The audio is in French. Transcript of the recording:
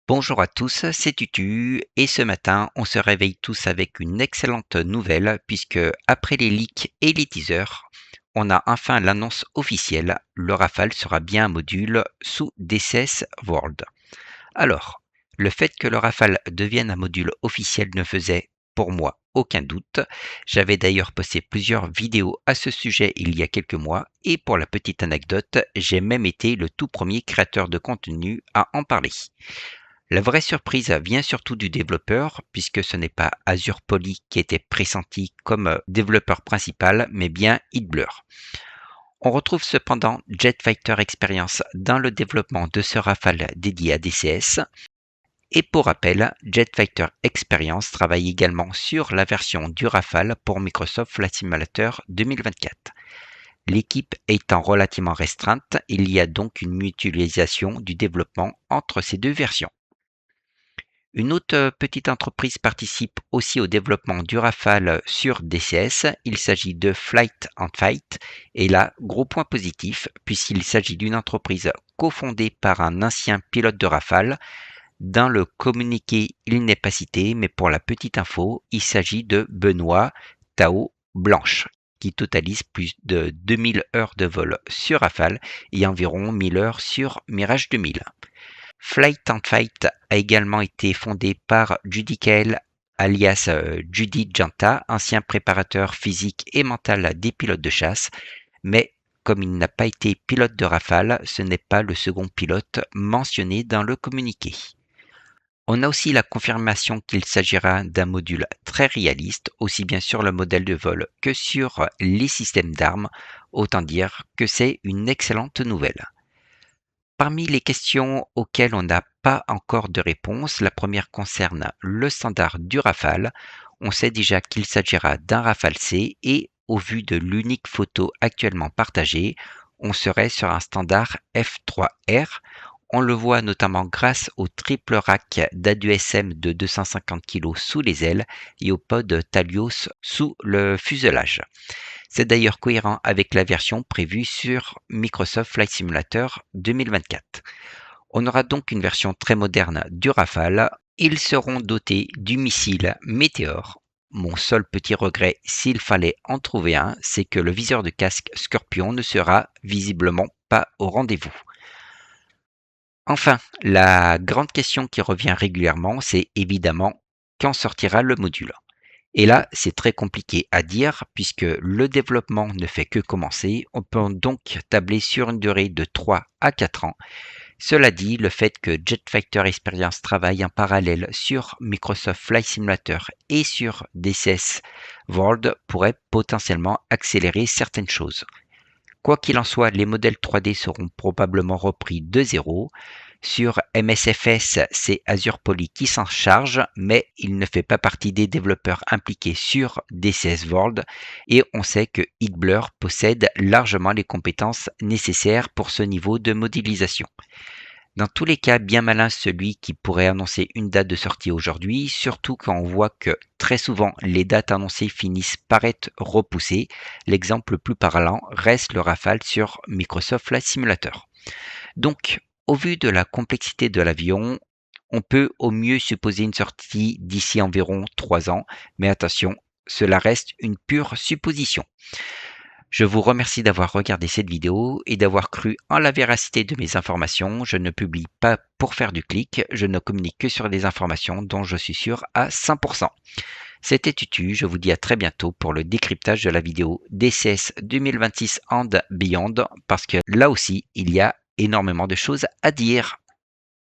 Bonjour à tous, c'est Tutu et ce matin on se réveille tous avec une excellente nouvelle puisque après les leaks et les teasers, on a enfin l'annonce officielle, le Rafale sera bien un module sous DCS World. Alors, le fait que le Rafale devienne un module officiel ne faisait pour moi aucun doute. J'avais d'ailleurs posté plusieurs vidéos à ce sujet il y a quelques mois et pour la petite anecdote, j'ai même été le tout premier créateur de contenu à en parler. La vraie surprise vient surtout du développeur, puisque ce n'est pas Azure Poly qui était pressenti comme développeur principal, mais bien HeatBlur. On retrouve cependant Jetfighter Experience dans le développement de ce Rafale dédié à DCS. Et pour rappel, Jetfighter Experience travaille également sur la version du Rafale pour Microsoft Flight Simulator 2024. L'équipe étant relativement restreinte, il y a donc une mutualisation du développement entre ces deux versions. Une autre petite entreprise participe aussi au développement du Rafale sur DCS. Il s'agit de Flight and Fight. Et là, gros point positif, puisqu'il s'agit d'une entreprise cofondée par un ancien pilote de Rafale. Dans le communiqué, il n'est pas cité, mais pour la petite info, il s'agit de Benoît Tao Blanche, qui totalise plus de 2000 heures de vol sur Rafale et environ 1000 heures sur Mirage 2000. Flight and Fight a également été fondé par Judy Kael alias Judy Janta, ancien préparateur physique et mental des pilotes de chasse, mais comme il n'a pas été pilote de Rafale, ce n'est pas le second pilote mentionné dans le communiqué. On a aussi la confirmation qu'il s'agira d'un module très réaliste, aussi bien sur le modèle de vol que sur les systèmes d'armes, autant dire que c'est une excellente nouvelle. Parmi les questions auxquelles on n'a pas encore de réponse, la première concerne le standard du Rafale. On sait déjà qu'il s'agira d'un Rafale C et au vu de l'unique photo actuellement partagée, on serait sur un standard F3R. On le voit notamment grâce au triple rack d'ADUSM de 250 kg sous les ailes et au pod Talios sous le fuselage. C'est d'ailleurs cohérent avec la version prévue sur Microsoft Flight Simulator 2024. On aura donc une version très moderne du Rafale. Ils seront dotés du missile Météor. Mon seul petit regret, s'il fallait en trouver un, c'est que le viseur de casque Scorpion ne sera visiblement pas au rendez-vous. Enfin, la grande question qui revient régulièrement, c'est évidemment quand sortira le module. Et là, c'est très compliqué à dire puisque le développement ne fait que commencer. On peut donc tabler sur une durée de 3 à 4 ans. Cela dit, le fait que Jetfighter Experience travaille en parallèle sur Microsoft Flight Simulator et sur DCS World pourrait potentiellement accélérer certaines choses. Quoi qu'il en soit, les modèles 3D seront probablement repris de zéro. Sur MSFS, c'est Azure Poly qui s'en charge, mais il ne fait pas partie des développeurs impliqués sur DCS World et on sait que HeatBlur possède largement les compétences nécessaires pour ce niveau de modélisation. Dans tous les cas, bien malin celui qui pourrait annoncer une date de sortie aujourd'hui, surtout quand on voit que très souvent les dates annoncées finissent par être repoussées. L'exemple le plus parlant reste le Rafale sur Microsoft Flight Simulator. Donc, au vu de la complexité de l'avion, on peut au mieux supposer une sortie d'ici environ 3 ans, mais attention, cela reste une pure supposition. Je vous remercie d'avoir regardé cette vidéo et d'avoir cru en la véracité de mes informations. Je ne publie pas pour faire du clic, je ne communique que sur des informations dont je suis sûr à 100%. C'était Tutu, je vous dis à très bientôt pour le décryptage de la vidéo DCS 2026 and Beyond, parce que là aussi, il y a énormément de choses à dire.